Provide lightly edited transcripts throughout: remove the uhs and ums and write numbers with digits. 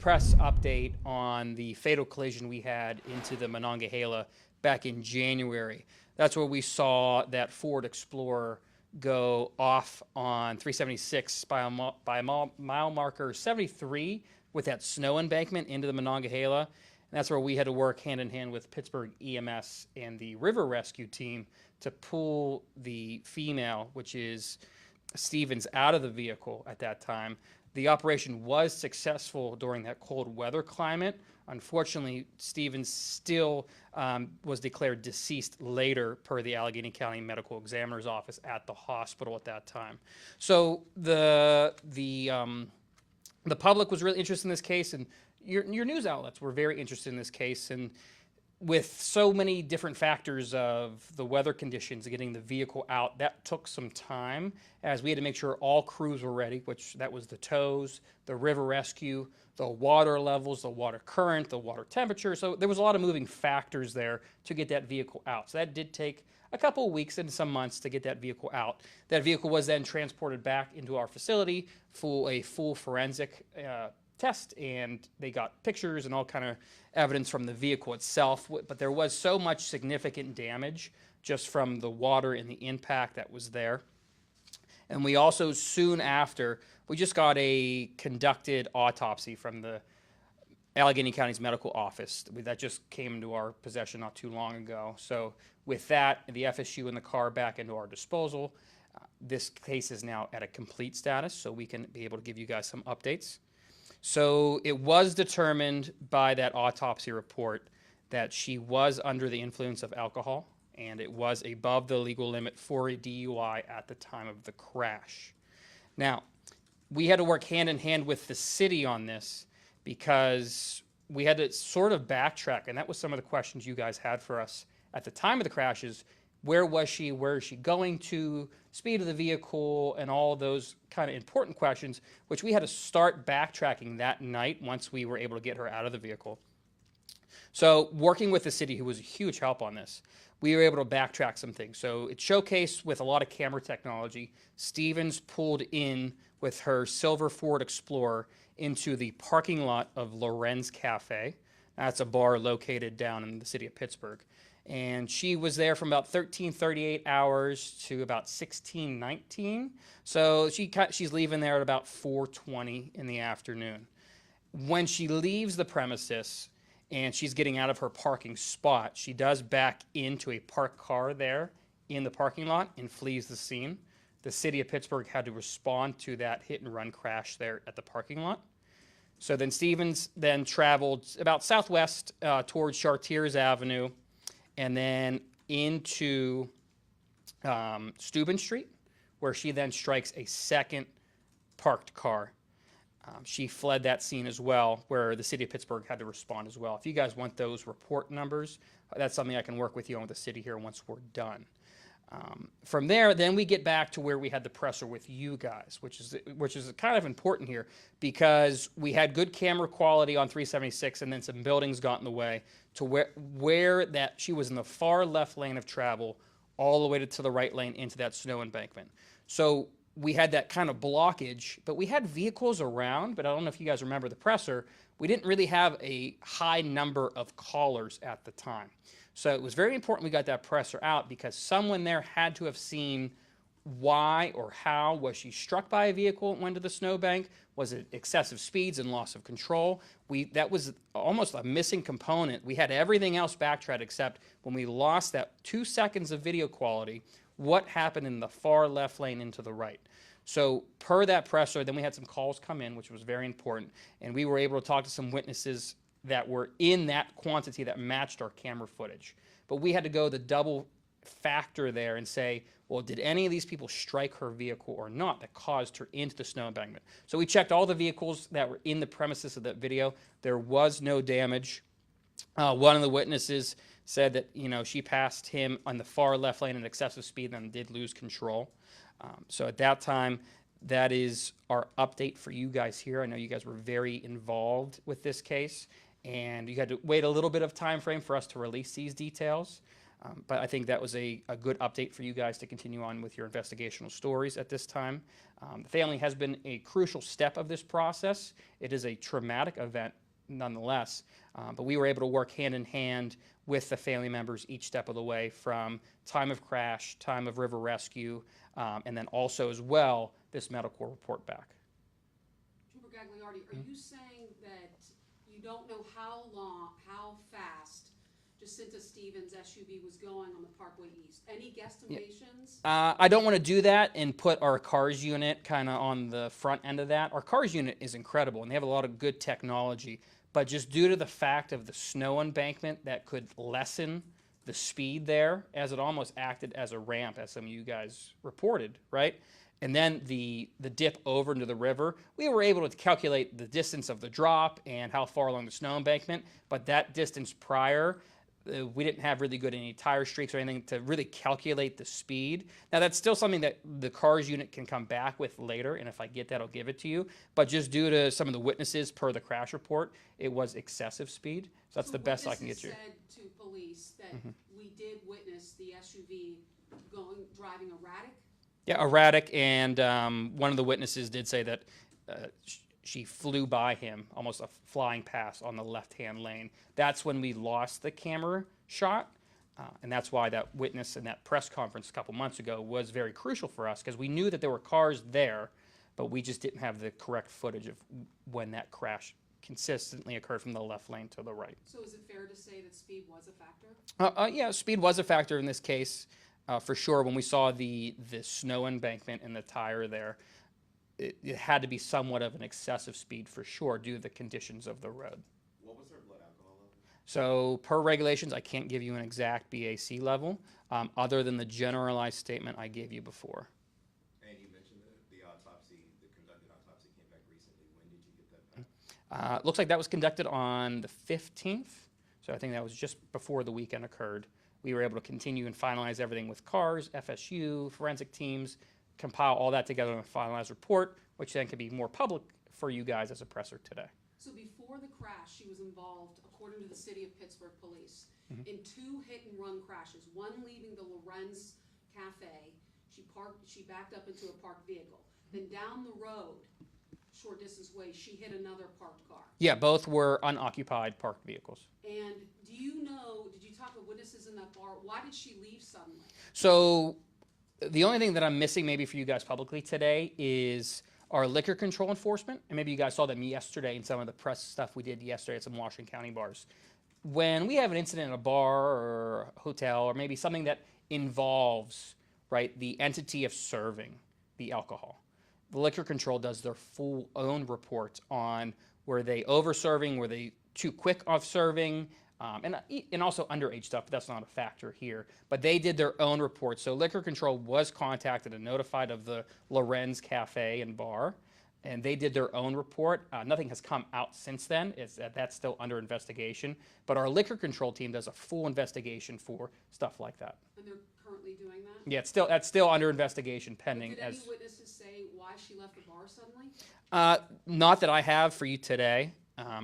press update on the fatal collision we had into the Monongahela back in January. That's where we saw that Ford Explorer go off on 376 by mile marker 73 with that snow embankment into the Monongahela. And that's where we had to work hand in hand with Pittsburgh EMS and the river rescue team to pull the female, which is Stevens, out of the vehicle at that time. The operation was successful during that cold weather climate. Unfortunately, Stevens still was declared deceased later per the Allegheny County Medical Examiner's Office at the hospital at that time. So the public was really interested in this case, and your news outlets were very interested in this case. And with so many different factors of the weather conditions, getting the vehicle out, that took some time, as we had to make sure all crews were ready, which that was the tows, the river rescue, the water levels, the water current, the water temperature. So there was a lot of moving factors there to get that vehicle out. So that did take a couple of weeks and some months to get that vehicle out. That vehicle was then transported back into our facility for a full forensic test, and they got pictures and all kind of evidence from the vehicle itself. But there was so much significant damage just from the water and the impact that was there. And we also, soon after, we just got a conducted autopsy from the Allegheny County's medical office. That just came into our possession not too long ago. So with that, the FSU and the car back into our disposal, this case is now at a complete status, so we can be able to give you guys some updates. So it was determined by that autopsy report that she was under the influence of alcohol, and it was above the legal limit for a DUI at the time of the crash. Now, we had to work hand in hand with the city on this because we had to sort of backtrack, and that was some of the questions you guys had for us at the time of the crashes. Where was she? Where is she going to? Speed of the vehicle, and all those kind of important questions, which we had to start backtracking that night once we were able to get her out of the vehicle. So working with the city, who was a huge help on this, we were able to backtrack some things. So it showcased with a lot of camera technology. Stevens pulled in with her silver Ford Explorer into the parking lot of Lorenz Cafe. That's a bar located down in the city of Pittsburgh. And she was there from about 13:38 hours to about 16:19. So she's leaving there at about 4:20 in the afternoon. When she leaves the premises and she's getting out of her parking spot, she does back into a parked car there in the parking lot and flees the scene. The city of Pittsburgh had to respond to that hit and run crash there at the parking lot. So then Stevens then traveled about southwest towards Chartiers Avenue, and then into Steuben Street, where she then strikes a second parked car. She fled that scene as well, where the city of Pittsburgh had to respond as well. If you guys want those report numbers, that's something I can work with you on with the city here once we're done. From there, then we get back to where we had the presser with you guys, which is kind of important here, because we had good camera quality on 376, and then some buildings got in the way to where that she was in the far left lane of travel, all the way to the right lane into that snow embankment. So we had that kind of blockage, but we had vehicles around. But I don't know if you guys remember the presser. We didn't really have a high number of callers at the time. So it was very important we got that presser out, because someone there had to have seen why or how. Was she struck by a vehicle and went to the snowbank? Was it excessive speeds and loss of control? That was almost a missing component. We had everything else backtracked except when we lost that 2 seconds of video quality, what happened in the far left lane into the right. So per that presser, then we had some calls come in, which was very important, and we were able to talk to some witnesses that were in that quantity that matched our camera footage. But we had to go the double factor there and say, well, did any of these people strike her vehicle or not that caused her into the snow embankment? So we checked all the vehicles that were in the premises of that video. There was no damage. One of the witnesses said that, she passed him on the far left lane at excessive speed and then did lose control. So at that time, that is our update for you guys here. I know you guys were very involved with this case, and you had to wait a little bit of time frame for us to release these details. But I think that was a good update for you guys to continue on with your investigational stories at this time. The family has been a crucial step of this process. It is a traumatic event nonetheless, but we were able to work hand in hand with the family members each step of the way, from time of crash, time of river rescue, and then also as well this medical report back. Trooper Gagliardi, are you saying that you don't know how fast Jacinta Stevens' SUV was going on the Parkway East? Any guesstimations? I don't want to do that and put our cars unit kind of on the front end of that. Our cars unit is incredible, and they have a lot of good technology. But just due to the fact of the snow embankment that could lessen the speed there, as it almost acted as a ramp, as some of you guys reported, right? And then the dip over into the river, we were able to calculate the distance of the drop and how far along the snow embankment. But that distance prior, we didn't have really good any tire streaks or anything to really calculate the speed. Now, that's still something that the cars unit can come back with later, and if I get that, I'll give it to you. But just due to some of the witnesses per the crash report, it was excessive speed. So that's the best I can get you. Said to police that we did witness the SUV driving erratic? Yeah, erratic, and one of the witnesses did say that she flew by him, almost a flying pass on the left-hand lane. That's when we lost the camera shot, and that's why that witness in that press conference a couple months ago was very crucial for us, because we knew that there were cars there, but we just didn't have the correct footage of when that crash consistently occurred from the left lane to the right. So is it fair to say that speed was a factor? Yeah, speed was a factor in this case, for sure. When we saw the snow embankment and the tire there, it had to be somewhat of an excessive speed for sure due to the conditions of the road. What was her blood alcohol level? So per regulations, I can't give you an exact BAC level, other than the generalized statement I gave you before. And you mentioned the autopsy, the conducted autopsy came back recently. When did you get that back? Looks like that was conducted on the 15th, so I think that was just before the weekend occurred. We were able to continue and finalize everything with cars, FSU, forensic teams, compile all that together in a finalized report, which then could be more public for you guys as a presser today. So before the crash, she was involved, according to the City of Pittsburgh Police, in 2 hit-and-run crashes. One leaving the Lorenz Cafe, she backed up into a parked vehicle. Then down the road, short distance away, she hit another parked car. Yeah, both were unoccupied parked vehicles. And do you know, did you talk to witnesses in that bar? Why did she leave suddenly? So the only thing that I'm missing maybe for you guys publicly today is our liquor control enforcement. And maybe you guys saw them yesterday in some of the press stuff we did yesterday at some Washington County bars. When we have an incident in a bar or a hotel, or maybe something that involves, right, the entity of serving the alcohol, the liquor control does their full own report on were they over-serving, were they too quick off serving, and also underage stuff, but that's not a factor here. But they did their own report. So liquor control was contacted and notified of the Lorenz Cafe and Bar, and they did their own report. Nothing has come out since then. That's still under investigation. But our liquor control team does a full investigation for stuff like that. And they're currently doing that? Yeah, that's still under investigation pending. Did any witnesses say why she left the bar suddenly? Not that I have for you today.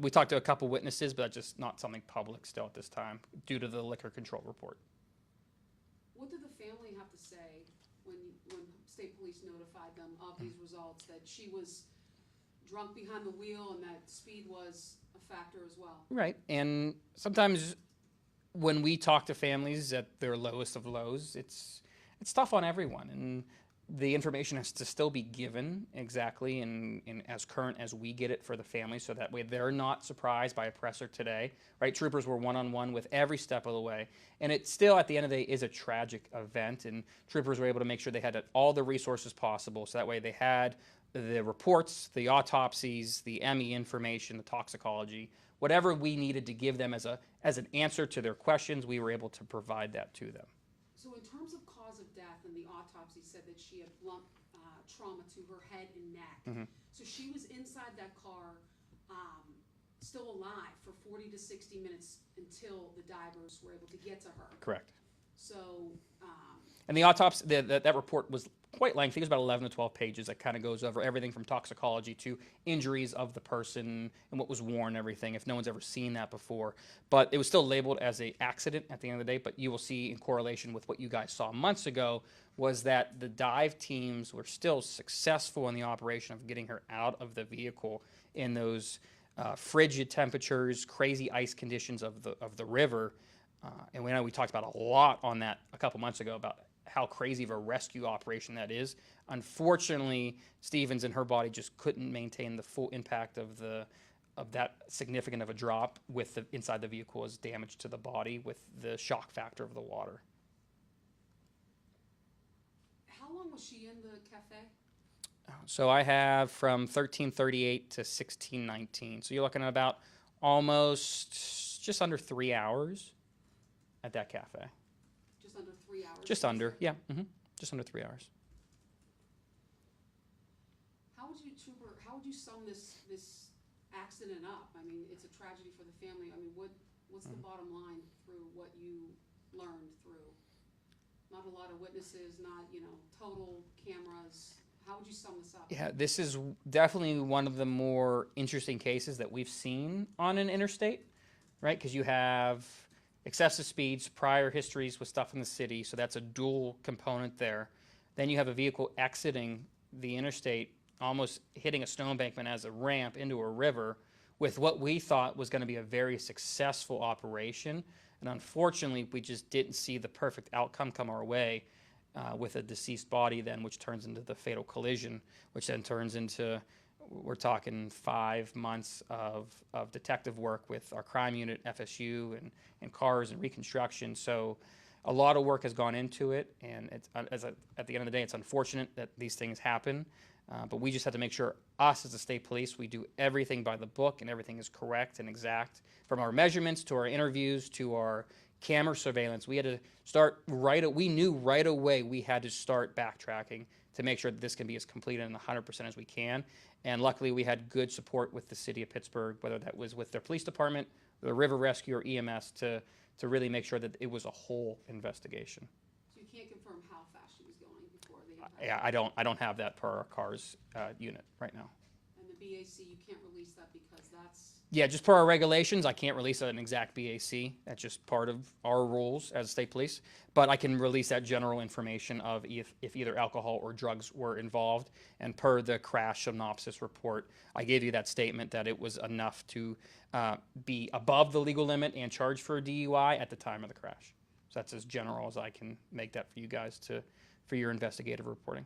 We talked to a couple witnesses, but that's just not something public still at this time due to the liquor control report. What did the family have to say when state police notified them of these results, that she was drunk behind the wheel and that speed was a factor as well? Right, and sometimes when we talk to families at their lowest of lows, it's tough on everyone, and the information has to still be given exactly and as current as we get it for the family, so that way they're not surprised by a presser today, right? Troopers were one-on-one with every step of the way, and it still, at the end of the day, is a tragic event, and troopers were able to make sure they had all the resources possible, so that way they had the reports, the autopsies, the ME information, the toxicology, whatever we needed to give them as an answer to their questions, we were able to provide that to them. So in terms of cause of death, and the autopsy said that she had blunt trauma to her head and neck. So she was inside that car, still alive for 40 to 60 minutes until the divers were able to get to her. Correct. So And the autopsy, that report was quite lengthy. It was about 11 to 12 pages. That kind of goes over everything from toxicology to injuries of the person and what was worn and everything, if no one's ever seen that before. But it was still labeled as an accident at the end of the day. But you will see in correlation with what you guys saw months ago was that the dive teams were still successful in the operation of getting her out of the vehicle in those frigid temperatures, crazy ice conditions of the river. And we know we talked about a lot on that a couple months ago about how crazy of a rescue operation that is. Unfortunately, Stevens and her body just couldn't maintain the full impact of that significant of a drop with the inside the vehicle as damage to the body with the shock factor of the water. How long was she in the cafe? So I have from 1338 to 1619. So you're looking at about almost just under 3 hours at that cafe. Just under 3 hours? Just under, yeah. Just under 3 hours. How would you sum this accident up? I mean, it's a tragedy for the family. I mean, what's the bottom line through what you learned through? Not a lot of witnesses, not, total cameras. How would you sum this up? Yeah, this is definitely one of the more interesting cases that we've seen on an interstate, right? Because you have excessive speeds, prior histories with stuff in the city, so that's a dual component there. Then you have a vehicle exiting the interstate, almost hitting a snow embankment as a ramp into a river with what we thought was going to be a very successful operation. And unfortunately, we just didn't see the perfect outcome come our way with a deceased body then, which turns into the fatal collision, which then turns into, we're talking 5 months of detective work with our crime unit, FSU, and cars and reconstruction. So a lot of work has gone into it, and at the end of the day, it's unfortunate that these things happen, but we just have to make sure us as the state police, we do everything by the book and everything is correct and exact, from our measurements to our interviews to our camera surveillance. We had to start we knew right away we had to start backtracking to make sure that this can be as complete and 100% as we can. And luckily we had good support with the city of Pittsburgh, whether that was with their police department, the River Rescue, or EMS, to really make sure that it was a whole investigation. So you can't confirm how fast she was going before the impact? Yeah, I don't have that per our cars unit right now. And the BAC, you can't release that because that's... Yeah, just per our regulations, I can't release an exact BAC. That's just part of our rules as state police. But I can release that general information of if either alcohol or drugs were involved. And per the crash synopsis report, I gave you that statement that it was enough to be above the legal limit and charged for a DUI at the time of the crash. So that's as general as I can make that for you guys for your investigative reporting.